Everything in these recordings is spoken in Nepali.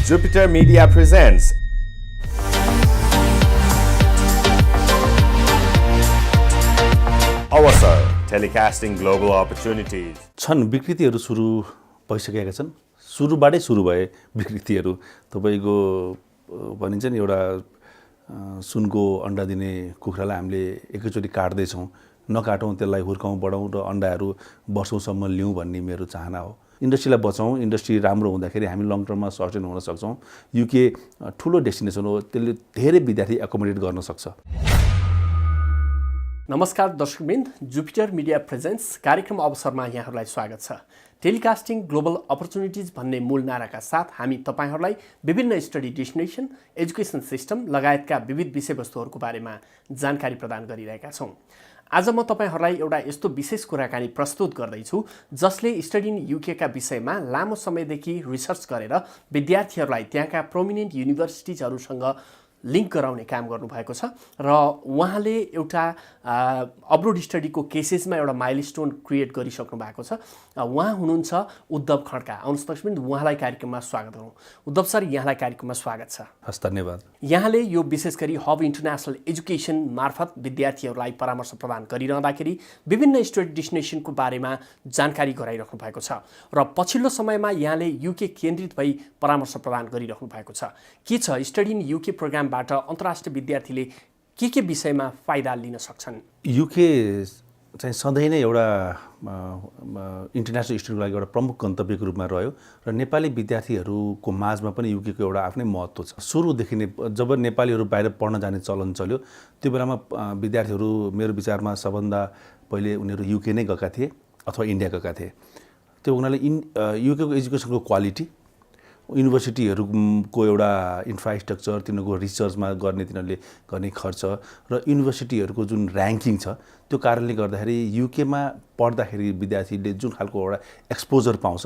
Jupiter Media presents Avasar, telecasting global opportunities. छन् विकृतिहरू सुरु भइसकेका छन्। सुरुबाटै सुरु भए विकृतिहरू। तपाईको भनिन्छ नि एउटा सुनको अन्डा दिने कुखुरालाई हामीले एकैचोटि काट्दै छौं, नकाटौं, त्यसलाई हुर्काउँ बढाउँ र अन्डाहरू वर्षौंसम्म लिउँ भन्ने मेरो चाहना हो। इन्डस्ट्रीलाई बचाउँ, इन्डस्ट्री राम्रो हुँदाखेरि हामी लङ टर्ममा सस्टेन हुन सक्छौं। युके ठूलो डेस्टिनेसन हो, त्यसले धेरै विद्यार्थी एकोमोडेट गर्न सक्छ। नमस्कार दर्शकवृन्द, जुपिटर मिडिया प्रेजेन्ट्स कार्यक्रम अवसरमा यहाँहरूलाई स्वागत छ। टेलिकास्टिङ ग्लोबल अपर्च्युनिटिज भन्ने मूल नाराका साथ हामी तपाईहरूलाई विभिन्न स्टडी डेस्टिनेसन, एजुकेसन सिस्टम लगायतका विविध विषयवस्तुहरूको बारेमा जानकारी प्रदान गरिरहेका छौँ। आज म तपाईहरूलाई एउटा यस्तो विशेष कुराकानी प्रस्तुत गर्दैछु जसले स्टडी इन युकेका विषयमा लामो समयदेखि रिसर्च गरेर विद्यार्थीहरूलाई त्यहाँका प्रोमिनेन्ट युनिभर्सिटिजहरूसँग लिङ्क गराउने काम गर्नुभएको छ र उहाँले एउटा अब्रोड स्टडीको केसेसमा एउटा माइलस्टोन क्रिएट गरिसक्नु भएको छ। उहाँ हुनुहुन्छ उद्धव खड्का। आउनुहोस् दर्शकवृन्द, उहाँलाई कार्यक्रममा स्वागत गरौँ। उद्धव सर, यहाँलाई कार्यक्रममा स्वागत छ। हस्, धन्यवाद। यहाँले यो विशेष गरी हब इन्टरनेसनल एजुकेसन मार्फत विद्यार्थीहरूलाई परामर्श प्रदान गरिरहँदाखेरि विभिन्न स्टडी डेस्टिनेसनको बारेमा जानकारी गराइराख्नु भएको छ र पछिल्लो समयमा यहाँले युके केन्द्रित भई परामर्श प्रदान गरिराख्नु भएको छ। के छ स्टडी इन युके प्रोग्रामबाट अन्तर्राष्ट्रिय विद्यार्थीले के विषयमा फाइदा लिन सक्छन्? युके चाहिँ सधैँ नै एउटा इन्टरनेसनल स्टुडेन्टको लागि एउटा प्रमुख गन्तव्यको रूपमा रह्यो र नेपाली विद्यार्थीहरूको माझमा पनि युकेको एउटा आफ्नै महत्त्व छ। सुरुदेखि नै जब नेपालीहरू बाहिर पढ्न जाने चलन चल्यो, त्यो बेलामा विद्यार्थीहरू मेरो विचारमा सबभन्दा पहिले उनीहरू युके नै गएका थिए अथवा इन्डिया गएका थिए। त्यो हुनाले युकेको एजुकेसनको क्वालिटी, युनिभर्सिटीहरूको एउटा इन्फ्रास्ट्रक्चर, तिनीहरूको रिसर्चमा तिनीहरूले गर्ने खर्च र युनिभर्सिटीहरूको जुन र्याङ्किङ छ, त्यो कारणले गर्दाखेरि युकेमा पढ्दाखेरि विद्यार्थीले जुन खालको एउटा एक्सपोजर पाउँछ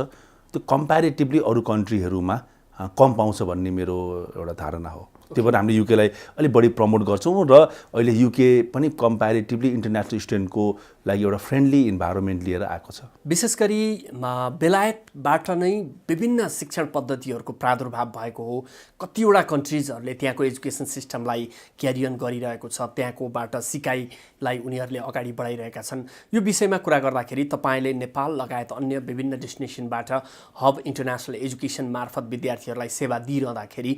त्यो कम्प्यारेटिभली अरू कन्ट्रीहरूमा कम पाउँछ भन्ने मेरो एउटा धारणा हो। त्यो भएर हामीले युकेलाई अलिक बढी प्रमोट गर्छौँ र अहिले युके पनि कम्प्यारेटिभली इन्टरनेसनल स्टुडेन्टको लागि एउटा फ्रेन्डली इन्भाइरोमेन्ट लिएर आएको छ। विशेष गरी बेलायतबाट नै विभिन्न शिक्षण पद्धतिहरूको प्रादुर्भाव भएको हो। कतिवटा कन्ट्रिजहरूले त्यहाँको एजुकेसन सिस्टमलाई क्यारी अन गरिरहेको छ, त्यहाँकोबाट सिकाइलाई उनीहरूले अगाडि बढाइरहेका छन्। यो विषयमा कुरा गर्दाखेरि तपाईँले नेपाल लगायत अन्य विभिन्न डेस्टिनेसनबाट हब इन्टरनेसनल एजुकेसन मार्फत विद्यार्थीहरूलाई सेवा दिइरहँदाखेरि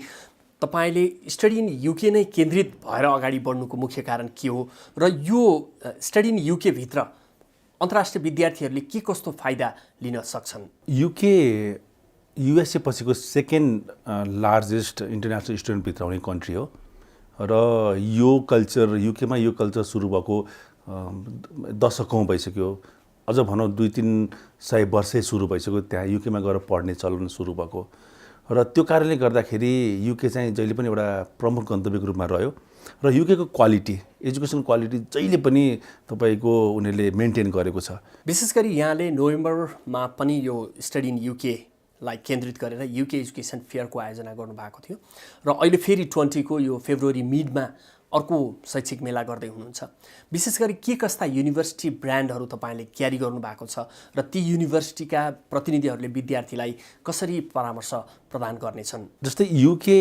तपाईले स्टडी इन युके नै केन्द्रित भएर अगाडि बढ्नुको मुख्य कारण के हो र यो स्टडी इन युके भित्र अन्तर्राष्ट्रिय विद्यार्थीहरूले के कस्तो फाइदा लिन सक्छन्? युके युएसए पछिको सेकेन्ड लार्जेस्ट इन्टरनेसनल स्टुडेन्ट भित्राउने कन्ट्री हो र यो कल्चर युकेमा यो कल्चर सुरु भएको दशकौँ भइसक्यो। अझ भनौँ 200-300 वर्षै सुरु भइसक्यो त्यहाँ युकेमा गएर पढ्ने चलन सुरु भएको र त्यो कारणले गर्दाखेरि युके चाहिँ जहिले पनि एउटा प्रमुख गन्तव्यको रूपमा रह्यो र युकेको क्वालिटी, एजुकेसन क्वालिटी जहिले पनि तपाईँको उनीहरूले मेन्टेन गरेको छ। विशेष गरी यहाँले नोभेम्बरमा पनि यो स्टडी इन युकेलाई केन्द्रित गरेर युके एजुकेसन फेयरको आयोजना गर्नुभएको थियो र अहिले फेरि 20 को यो फेब्रुअरी मिडमा अर्को शैक्षिक मेला गर्दै हुनुहुन्छ। विशेष गरी के कस्ता युनिभर्सिटी ब्रान्डहरू तपाईँले क्यारी गर्नुभएको छ र ती युनिभर्सिटीका प्रतिनिधिहरूले विद्यार्थीलाई कसरी परामर्श प्रदान गर्नेछन्? जस्तै युके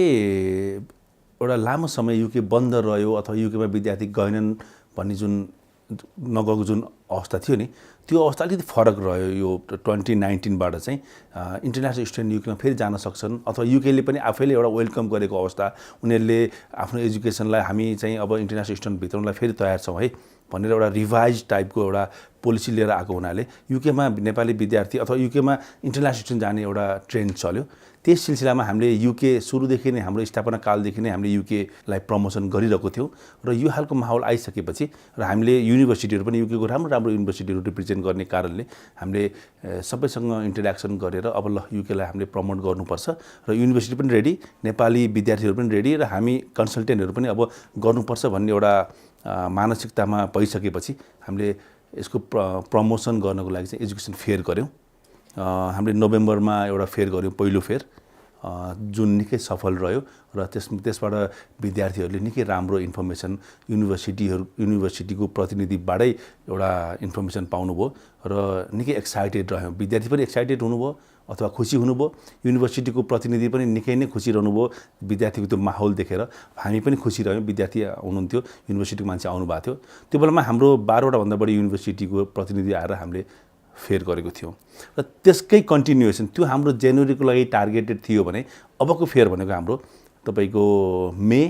एउटा लामो समय युके बन्द रह्यो अथवा युकेमा विद्यार्थी गएनन् भन्ने जुन नगएको जुन अवस्था थियो नि, त्यो अवस्था अलिकति फरक रह्यो। यो 2019बाट चाहिँ इन्टरनेसनल स्टुडेन्ट युकेमा फेरि जान सक्छन् अथवा युकेले पनि आफैले एउटा वेलकम गरेको अवस्था, उनीहरूले आफ्नो एजुकेसनलाई हामी चाहिँ अब इन्टरनेसनल स्टुडेन्ट भित्राउनलाई फेरि तयार छौँ है भनेर एउटा रिभाइज टाइपको एउटा पोलिसी लिएर आएको हुनाले युकेमा नेपाली विद्यार्थी अथवा युकेमा इन्टरनेसनल स्टुडेन्ट जाने एउटा ट्रेन्ड चल्यो। त्यस सिलसिलामा हामीले युके सुरुदेखि नै हाम्रो स्थापना कालदेखि नै हामीले युकेलाई प्रमोसन गरिरहेको थियौँ र यो खालको माहौल आइसकेपछि र हामीले युनिभर्सिटीहरू पनि युकेको राम्रो युनिभर्सिटीहरू रिप्रेजेन्ट गर्ने कारणले हामीले सबैसँग इन्टरेक्सन गरेर अब ल युकेलाई हामीले प्रमोट गर्नुपर्छ र युनिभर्सिटी पनि रेडी, नेपाली विद्यार्थीहरू पनि रेडी र हामी कन्सल्टेन्टहरू पनि अब गर्नुपर्छ भन्ने एउटा मानसिकतामा भइसकेपछि हामीले यसको प्रमोसन गर्नको लागि चाहिँ एजुकेसन फेयर गऱ्यौँ। हामीले नोभेम्बरमा एउटा फेयर गऱ्यौँ, पहिलो फेयर जुन निकै सफल रह्यो र त्यसबाट विद्यार्थीहरूले निकै राम्रो इन्फर्मेसन युनिभर्सिटीको प्रतिनिधिबाटै एउटा इन्फर्मेसन पाउनुभयो र निकै एक्साइटेड रह्यो। विद्यार्थी पनि एक्साइटेड हुनुभयो अथवा खुसी हुनुभयो, युनिभर्सिटीको प्रतिनिधि पनि निकै नै खुसी रहनुभयो विद्यार्थीको त्यो माहौल देखेर। हामी पनि खुसी रह्यौँ, विद्यार्थी हुनुहुन्थ्यो, युनिभर्सिटीको मान्छे आउनुभएको थियो। त्यो बेलामा हाम्रो 12वटा भन्दा बढी युनिभर्सिटीको प्रतिनिधि आएर हामीले फेयर गरेको थियौँ र त्यसकै कन्टिन्युएसन त्यो हाम्रो जनवरीको लागि टार्गेटेड थियो भने अबको फेयर भनेको हाम्रो तपाईँको मे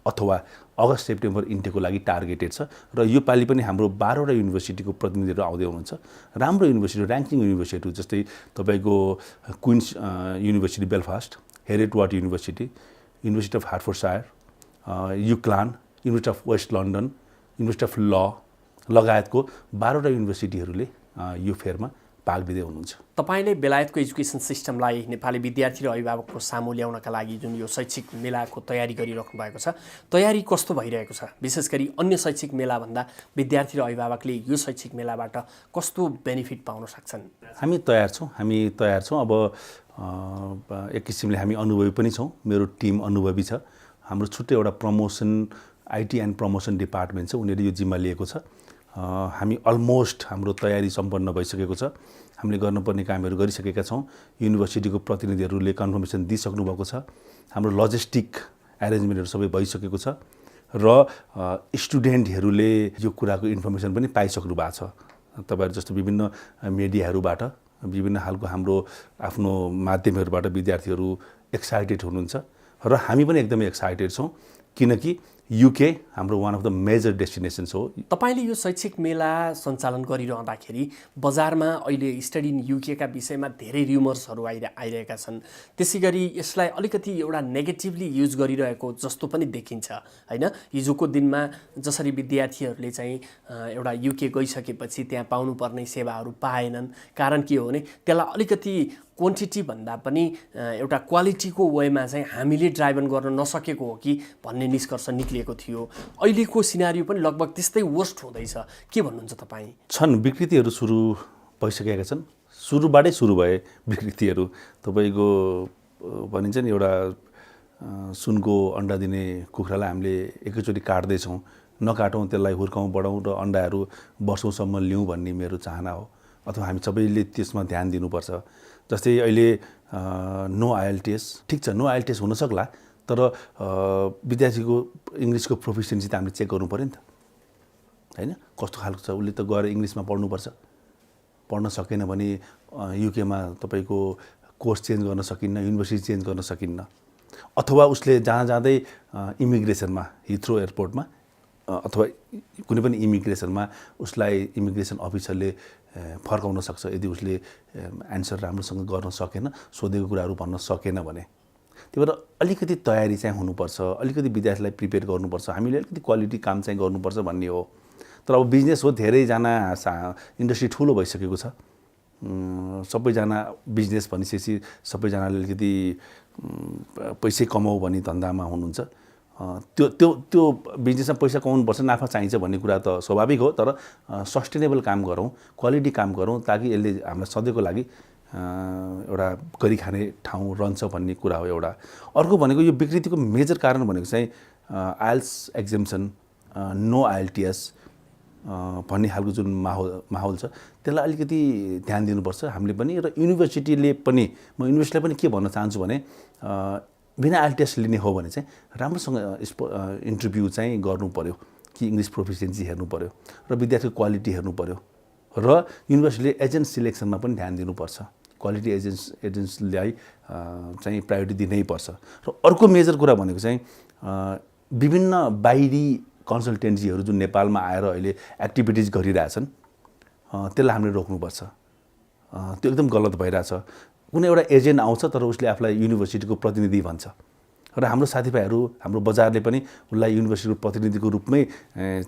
अथवा अगस्त सेप्टेम्बर इन्टेकको लागि टार्गेटेड छ र यो पालि पनि हाम्रो 12वटा युनिभर्सिटीको प्रतिनिधिहरू आउँदै हुनुहुन्छ। राम्रो युनिभर्सिटी, र्याङ्किङ युनिभर्सिटी जस्तै तपाईँको Queens University Belfast, Heriot Watt university, university of Hertfordshire, UCLan, university of West London, university of ल लगायतको 12वटा युनिभर्सिटीहरूले यो फेयरमा भाग लिँदै हुनुहुन्छ। तपाईँले बेलायतको एजुकेसन सिस्टमलाई नेपाली विद्यार्थी र अभिभावकको सामु ल्याउनका लागि जुन यो शैक्षिक मेलाको तयारी गरिराख्नु भएको छ, तयारी कस्तो भइरहेको छ? विशेष गरी अन्य शैक्षिक मेलाभन्दा विद्यार्थी र अभिभावकले यो शैक्षिक मेलाबाट कस्तो बेनिफिट पाउन सक्छन्? हामी तयार छौँ। अब एक किसिमले हामी अनुभवी पनि छौँ। मेरो टिम अनुभवी छ। हाम्रो छुट्टै एउटा promotion, IT and promotion department छ, उनीहरूले यो जिम्मा लिएको छ। हामी अलमोस्ट हाम्रो तयारी सम्पन्न भइसकेको छ। हामीले गर्नुपर्ने कामहरू गरिसकेका छौँ। युनिभर्सिटीको प्रतिनिधिहरूले कन्फर्मेसन दिइसक्नु भएको छ। हाम्रो लजिस्टिक एरेन्जमेन्टहरू सबै भइसकेको छ र स्टुडेन्टहरूले यो कुराको इन्फर्मेसन पनि पाइसक्नु भएको छ। तपाईँहरू जस्तो विभिन्न मिडियाहरूबाट, विभिन्न खालको हाम्रो आफ्नो माध्यमहरूबाट विद्यार्थीहरू एक्साइटेड हुनुहुन्छ र हामी पनि एकदमै एक्साइटेड छौँ किनकि UK हाम्रो one of the major destinations हो। तपाईँले यो शैक्षिक मेला सञ्चालन गरिरहँदाखेरि बजारमा अहिले स्टडी इन UK का विषयमा धेरै र्युमर्सहरू आइरहेका छन्। त्यसै गरी यसलाई अलिकति एउटा नेगेटिभली युज गरिरहेको जस्तो पनि देखिन्छ हैन? हिजोको दिनमा जसरी विद्यार्थीहरूले चाहिँ एउटा UK गइसकेपछि त्यहाँ पाउनुपर्ने सेवाहरू पाएनन्। कारण के हो भने त्यसलाई अलिकति क्वान्टिटी भन्दा पनि एउटा क्वालिटीको वेमा चाहिँ हामीले ड्राइभन गर्न नसकेको हो कि भन्ने निष्कर्ष निक्लिएको थियो। अहिलेको सिनारियो पनि लगभग त्यस्तै वर्स्ट हुँदैछ। के भन्नुहुन्छ तपाईँ? छन्, विकृतिहरू सुरु भइसकेका छन्। सुरुबाटै सुरु भए विकृतिहरू। तपाईँको भनिन्छ नि एउटा सुनको अन्डा दिने कुखुरालाई हामीले एकैचोटि काट्दैछौँ, नकाटौँ, त्यसलाई हुर्काउँ, बढाउँ र अन्डाहरू वर्षौँसम्म लिउँ भन्ने मेरो चाहना हो। अथवा हामी सबैले त्यसमा ध्यान दिनुपर्छ। जस्तै अहिले नो IELTS, ठिक छ, नो IELTS हुन सक्ला, तर विद्यार्थीको इङ्ग्लिसको प्रोफिसियन्सी त हामीले चेक गर्नु पऱ्यो नि त हैन? कस्तो खालको छ, उसले त गएर इङ्ग्लिसमा पढ्नुपर्छ। पढ्न सकेन भने UK मा तपाईँको कोर्स चेन्ज गर्न सकिन्न, युनिभर्सिटी चेन्ज गर्न सकिन्न। अथवा उसले जहाँ जाँदै इमिग्रेसनमा, हिथ्रो एयरपोर्टमा अथवा कुनै पनि इमिग्रेसनमा उसलाई इमिग्रेसन अफिसरले फर्काउन सक्छ यदि उसले एन्सर राम्रोसँग गर्न सकेन, सोधेको कुराहरू भन्न सकेन भने। त्यही भएर अलिकति तयारी चाहिँ हुनुपर्छ, अलिकति विद्यार्थीलाई प्रिपेयर गर्नुपर्छ, हामीले अलिकति क्वालिटी काम चाहिँ गर्नुपर्छ भन्ने हो। तर अब बिजनेस हो, धेरैजना इन्डस्ट्री ठुलो भइसकेको छ। सबैजना बिजनेस भनिसकेपछि सबैजनाले अलिकति पैसै कमाऊ भन्ने धन्दामा हुनुहुन्छ। त्यो बिजनेसमा पैसा कमाउनुपर्छ, नाफा चाहिन्छ भन्ने कुरा त स्वाभाविक हो। तर सस्टेनेबल काम गरौँ, क्वालिटी काम गरौँ, ताकि यसले हामीलाई सधैँको लागि एउटा गरिखाने ठाउँ रहन्छ भन्ने कुरा हो एउटा। अर्को भनेको यो विकृतिको मेजर कारण भनेको चाहिँ IELTS एक्जेम्सन, नो IELTS भन्ने खालको जुन माहौल छ, त्यसलाई अलिकति ध्यान दिनुपर्छ हामीले पनि। र युनिभर्सिटीले पनि, म युनिभर्सिटीलाई पनि के भन्न चाहन्छु भने बिना IELTS लिने हो भने चाहिँ राम्रोसँग इन्टरभ्यू चाहिँ गर्नु पर्यो कि इङ्ग्लिस प्रोफिसियन्सी हेर्नु पर्यो र विद्यार्थीको क्वालिटी हेर्नु पर्यो र युनिभर्सिटीले एजेन्ट सिलेक्सनमा पनि ध्यान दिनुपर्छ। क्वालिटी एजेन्ट्सलाई चाहिँ प्रायोरिटी दिनैपर्छ। र अर्को मेजर कुरा भनेको चाहिँ विभिन्न बाहिरी कन्सल्टेन्सीहरू जुन नेपालमा आएर अहिले एक्टिभिटिज गरिरहेछन्, त्यसलाई हामीले रोक्नुपर्छ। त्यो एकदम गलत भइरहेछ। कुनै एउटा एजेन्ट आउँछ तर उसले आफूलाई युनिभर्सिटीको प्रतिनिधि भन्छ र हाम्रो साथीभाइहरू, हाम्रो बजारले पनि उसलाई युनिभर्सिटीको प्रतिनिधिको रूपमै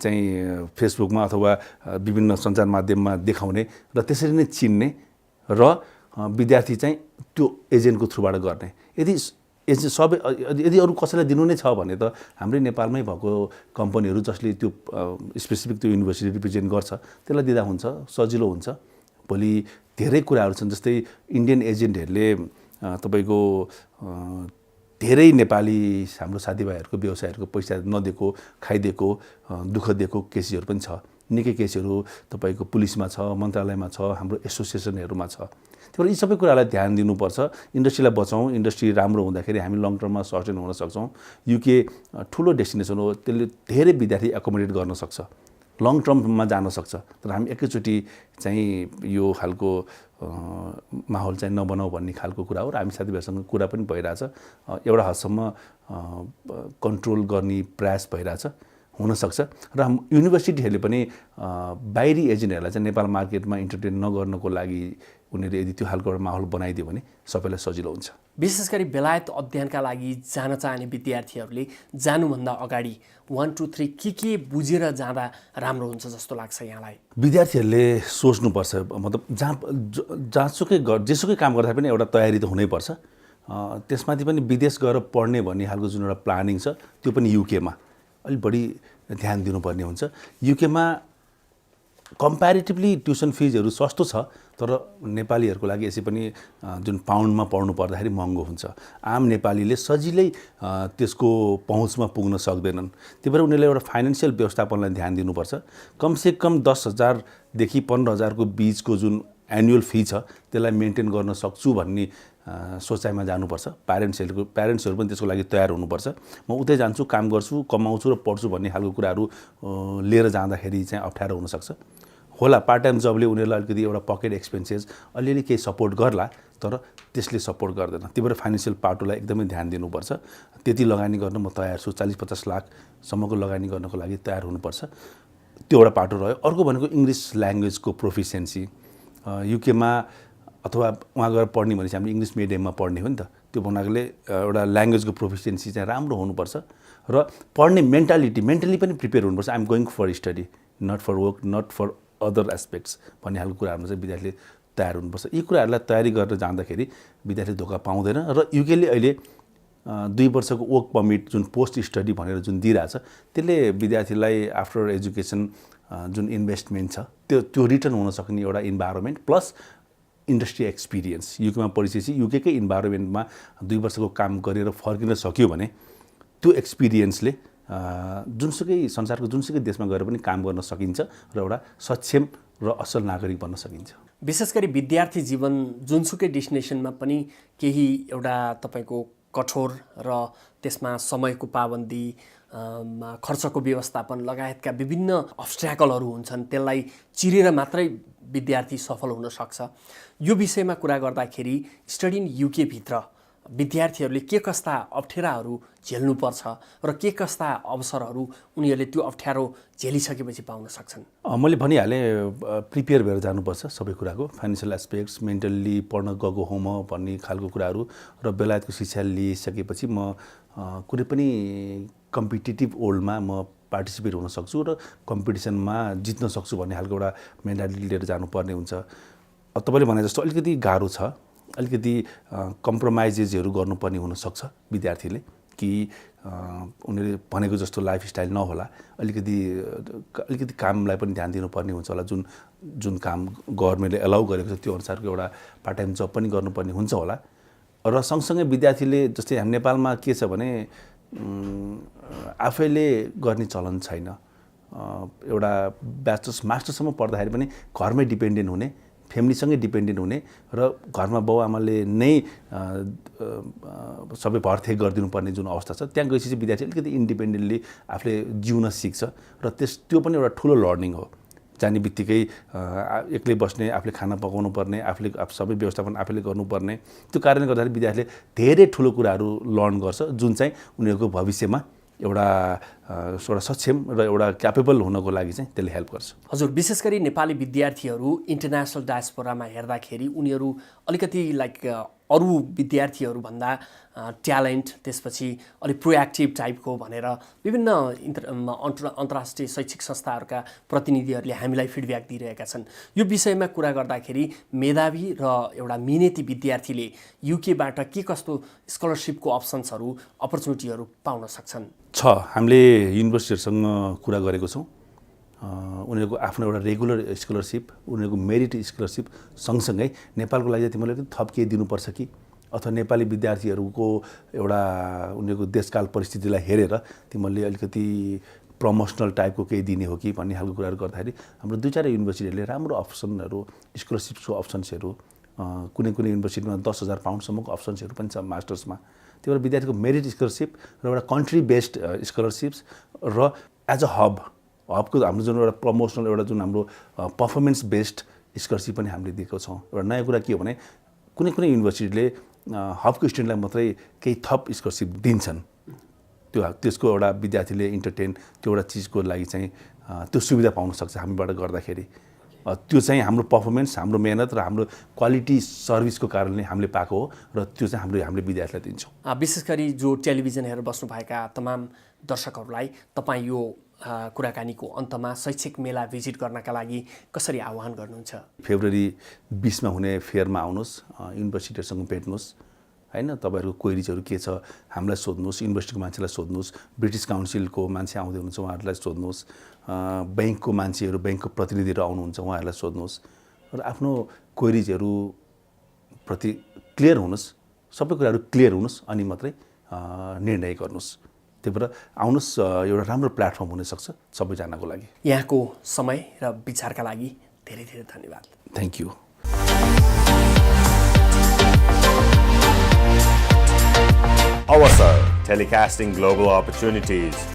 चाहिँ फेसबुकमा अथवा विभिन्न सञ्चार माध्यममा देखाउने र त्यसरी नै चिन्ने र विद्यार्थी चाहिँ त्यो एजेन्टको थ्रुबाट गर्ने। यदि अरू कसैलाई दिनु नै छ भने त हाम्रै नेपालमै भएको कम्पनीहरू जसले त्यो स्पेसिफिक त्यो युनिभर्सिटी रिप्रेजेन्ट गर्छ त्यसलाई दिँदा हुन्छ, सजिलो हुन्छ। भोलि धेरै कुराहरू छन्, जस्तै इन्डियन एजेन्टहरूले तपाईँको धेरै नेपाली हाम्रो साथीभाइहरूको व्यवसायहरूको पैसा नदिएको खाइदिएको दुःख दिएको केसहरू पनि छ। निकै केसहरू तपाईँको पुलिसमा छ, मन्त्रालयमा छ, हाम्रो एसोसिएसनहरूमा छ। त्यही भएर यी सबै कुरालाई ध्यान दिनुपर्छ। इन्डस्ट्रीलाई बचाउँ। इन्डस्ट्री राम्रो हुँदाखेरि हामी लङ टर्ममा सस्टेन हुन सक्छौँ। युके ठुलो डेस्टिनेसन हो, त्यसले धेरै विद्यार्थी एकोमोडेट गर्न सक्छ, लङ टर्ममा जान सक्छ। तर हामी एकैचोटि चाहिँ यो खालको माहौल चाहिँ नबनाऊ भन्ने खालको कुरा हो। र हामी साथीभाइसँग कुरा पनि भइरहेछ, एउटा हदसम्म कन्ट्रोल गर्ने प्रयास भइरहेछ, हुनसक्छ। र युनिभर्सिटीहरूले पनि बाहिरी एजेन्टहरूलाई चाहिँ नेपाल मार्केटमा इन्टरटेन नगर्नको लागि उनीहरूले यदि त्यो खालको एउटा माहौल बनाइदियो भने सबैलाई सजिलो हुन्छ। विशेष गरी बेलायत अध्ययनका लागि जान चाहने विद्यार्थीहरूले जानुभन्दा अगाडि 1, 2, 3 के बुझेर जाँदा राम्रो हुन्छ जस्तो लाग्छ यहाँलाई? विद्यार्थीहरूले सोच्नुपर्छ, मतलब जहाँसुकै जेसुकै काम गर्दा पनि एउटा तयारी त हुनैपर्छ। त्यसमाथि पनि विदेश गएर पढ्ने भन्ने खालको जुन एउटा प्लानिङ छ त्यो पनि युकेमा अलिक बढी ध्यान दिनुपर्ने हुन्छ। युकेमा कम्प्यारिटिभली ट्युसन फिजहरू सस्तो छ, तर नेपालीहरूको लागि यसै पनि जुन पाउन्डमा पढ्नु पर्दाखेरि महँगो हुन्छ। आम नेपालीले सजिलै त्यसको पहुँचमा पुग्न सक्दैनन्। त्यही भएर उनीहरूले एउटा फाइनेन्सियल व्यवस्थापनलाई ध्यान दिनुपर्छ। कमसेकम 10,000 देखि 15,000 को बिचको जुन एनुअल फी छ त्यसलाई मेन्टेन गर्न सक्छु भन्ने सोचाइमा जानुपर्छ। प्यारेन्ट्सहरू पनि त्यसको लागि तयार हुनुपर्छ। म उतै जान्छु, काम गर्छु, कमाउँछु र पढ्छु भन्ने खालको कुराहरू लिएर जाँदाखेरि चाहिँ अप्ठ्यारो हुनसक्छ होला। पार्ट टाइम जबले उनीहरूलाई अलिकति एउटा पकेट एक्सपेन्सेस अलिअलि केही सपोर्ट गर्ला, तर त्यसले सपोर्ट गर्दैन। त्यही भएर फाइनेन्सियल पार्टलाई एकदमै ध्यान दिनुपर्छ। त्यति लगानी गर्न म तयार छु, 40-50 लाखसम्मको लगानी गर्नको लागि तयार हुनुपर्छ। त्यो एउटा पाटो रह्यो। अर्को भनेको इङ्ग्लिस ल्याङ्ग्वेजको प्रोफिसियन्सी। युकेमा अथवा वहाँ गएर पढ्ने भनेपछि हामीले इङ्ग्लिस मिडियममा पढ्ने हो नि त। त्यो हुनाले एउटा ल्याङ्ग्वेजको प्रोफिसियन्सी चाहिँ राम्रो हुनुपर्छ र पढ्ने मेन्टली पनि प्रिपेयर हुनुपर्छ। I'm going for study, not for work, not for other aspects भन्ने खालको कुराहरूमा चाहिँ विद्यार्थीले तयार हुनुपर्छ। यी कुराहरूलाई तयारी गरेर जाँदाखेरि विद्यार्थी धोका पाउँदैन। र युकेले अहिले 2 वर्षको वर्क पर्मिट जुन पोस्ट स्टडी भनेर जुन दिइरहेछ त्यसले विद्यार्थीलाई आफ्टर एजुकेसन जुन इन्भेस्टमेन्ट छ त्यो रिटर्न हुन सक्ने एउटा इन्भाइरोमेन्ट प्लस इन्डस्ट्री एक्सपिरियन्स। युकेमा पढिसकेपछि युकेकै इन्भाइरोमेन्टमा 2 वर्षको काम गरेर फर्किन सक्यो भने त्यो एक्सपिरियन्सले जुनसुकै संसारको जुनसुकै देशमा गएर पनि काम गर्न सकिन्छ र एउटा सक्षम र असल नागरिक बन्न सकिन्छ। विशेष गरी विद्यार्थी जीवन जुनसुकै डेस्टिनेसनमा पनि केही एउटा तपाईँको कठोर र त्यसमा समयको पाबन्दी, खर्चको व्यवस्थापन लगायतका विभिन्न अब्स्ट्याकलहरू हुन्छन्। त्यसलाई चिरेर मात्रै विद्यार्थी सफल हुन सक्छ। यो विषयमा कुरा गर्दाखेरि स्टडी इन युके भित्र विद्यार्थीहरूले के कस्ता अप्ठ्याराहरू झेल्नुपर्छ र के कस्ता अवसरहरू उनीहरूले त्यो अप्ठ्यारो झेलिसकेपछि पाउन सक्छन्? मैले भनिहालेँ, प्रिपेयर भएर जानुपर्छ सबै कुराको, फाइनेन्सियल एस्पेक्ट्स, मेन्टल्ली पढ्न गएको हो म भन्ने खालको कुराहरू। र बेलायतको शिक्षा लिइसकेपछि म कुनै पनि कम्पिटिटिभ वर्ल्डमा म पार्टिसिपेट हुन सक्छु र कम्पिटिसनमा जित्न सक्छु भन्ने खालको एउटा मेन्टालिटी लिएर जानुपर्ने हुन्छ। तपाईँले भने जस्तो अलिकति गाह्रो छ, अलिकति कम्प्रोमाइजेसहरू गर्नुपर्ने हुनसक्छ विद्यार्थीले कि उनीहरूले भनेको जस्तो लाइफस्टाइल नहोला, अलिकति कामलाई पनि ध्यान दिनुपर्ने हुन्छ होला। जुन काम गभर्मेन्टले एलाउ गरेको छ त्यो अनुसारको एउटा पार्ट टाइम जब पनि गर्नुपर्ने हुन्छ होला। र सँगसँगै विद्यार्थीले जस्तै हामी नेपालमा के छ भने आफैले गर्ने चलन छैन। एउटा ब्याचलर्स मास्टरसम्म पढ्दाखेरि पनि घरमै डिपेन्डेन्ट हुने, फ्यामिलीसँगै डिपेन्डेन्ट हुने र घरमा बाउआमाले नै सबै भरथेक गरिदिनु पर्ने जुन अवस्था छ, त्यहाँ गएपछि विद्यार्थी अलिकति इन्डिपेन्डेन्टली आफूले जिउन सिक्छ र त्यो पनि एउटा ठुलो लर्निङ हो। जाने बित्तिकै एक्लै बस्ने, आफूले खाना पकाउनु पर्ने, आफूले सबै व्यवस्थापन आफूले गर्नुपर्ने, त्यो कारणले गर्दाखेरि विद्यार्थीले धेरै ठुलो कुराहरू लर्न गर्छ जुन चाहिँ उनीहरूको भविष्यमा एउटा सक्षम र एउटा क्यापेबल हुनको लागि चाहिँ त्यसले हेल्प गर्छ। हजुर, विशेष गरी नेपाली विद्यार्थीहरू इन्टरनेसनल डायस्पोरामा हेर्दाखेरि उनीहरू अलिकति अरू विद्यार्थीहरूभन्दा ट्यालेन्ट, त्यसपछि अलिक प्रोएक्टिभ टाइपको भनेर विभिन्न अन्तर्राष्ट्रिय शैक्षिक संस्थाहरूका प्रतिनिधिहरूले हामीलाई फिडब्याक दिइरहेका छन्। यो विषयमा कुरा गर्दाखेरि मेधावी र एउटा मिहिनेती विद्यार्थीले युकेबाट के कस्तो स्कलरसिपको अप्सन्सहरू, अपर्च्युनिटीहरू पाउन सक्छन्? हामीले युनिभर्सिटीहरूसँग कुरा गरेको छौँ। उनीहरूको आफ्नो एउटा रेगुलर स्कलरसिप, उनीहरूको मेरिट स्कलरसिप सँगसँगै नेपालको लागि चाहिँ तिमीले थप केही दिनुपर्छ कि अथवा नेपाली विद्यार्थीहरूको एउटा उनीहरूको देशकाल परिस्थितिलाई हेरेर तिमीहरूले अलिकति प्रमोसनल टाइपको केही दिने हो कि भन्ने खालको कुराहरू गर्दाखेरि हाम्रो 2-4 युनिभर्सिटीहरूले राम्रो अप्सनहरू स्कलरसिप्सको अप्सन्सहरू कुनै कुनै युनिभर्सिटीमा 10,000 पाउन्डसम्मको अप्सन्सहरू पनि छ मास्टर्समा। त्यो भएर विद्यार्थीको मेरिट स्कलरसिप र एउटा कन्ट्री बेस्ड स्कलरसिप्स र एज अ हबको हाम्रो जुन एउटा प्रमोसनल एउटा जुन हाम्रो पर्फर्मेन्स बेस्ड स्कलरसिप पनि हामीले दिएको छौँ। एउटा नयाँ कुरा के हो भने कुनै कुनै युनिभर्सिटीले हबको स्टुडेन्टलाई मात्रै केही थप स्कलरसिप दिन्छन्। त्यसको एउटा विद्यार्थीले इन्टरटेन त्यो एउटा चिजको लागि चाहिँ त्यो सुविधा पाउन सक्छ हामीबाट गर्दाखेरि। त्यो चाहिँ हाम्रो पर्फर्मेन्स, हाम्रो मेहनत र हाम्रो क्वालिटी सर्भिसको कारणले हामीले पाएको हो र त्यो चाहिँ हामीले विद्यार्थीलाई दिन्छौँ। विशेष गरी जो टेलिभिजन हेरेर बस्नुभएका तमाम दर्शकहरूलाई तपाईँ यो कुराकानीको अन्तमा शैक्षिक मेला भिजिट गर्नका लागि कसरी आह्वान गर्नुहुन्छ? फेब्रुअरी 20 मा हुने फेयरमा आउनुहोस्, युनिभर्सिटीहरूसँग भेट्नुहोस् हैन। तपाईँहरूको क्वेरिजहरू के छ हामीलाई सोध्नुहोस्, युनिभर्सिटीको मान्छेलाई सोध्नुहोस्, ब्रिटिस काउन्सिलको मान्छे आउँदै हुनुहुन्छ उहाँहरूलाई सोध्नुहोस्, ब्याङ्कको मान्छेहरू, ब्याङ्कको प्रतिनिधिहरू आउनुहुन्छ उहाँहरूलाई सोध्नुहोस् र आफ्नो क्वेरिजहरू प्रति क्लियर हुनुहोस्, सबै कुराहरू क्लियर हुनुहोस् अनि मात्रै निर्णय गर्नुहोस्। त्यही भएर आउनुहोस्, एउटा राम्रो प्लेटफर्म हुनसक्छ सबैजनाको लागि। यहाँको समय र विचारका लागि धेरै धेरै धन्यवाद। Thank you. Awasar, telecasting global opportunities.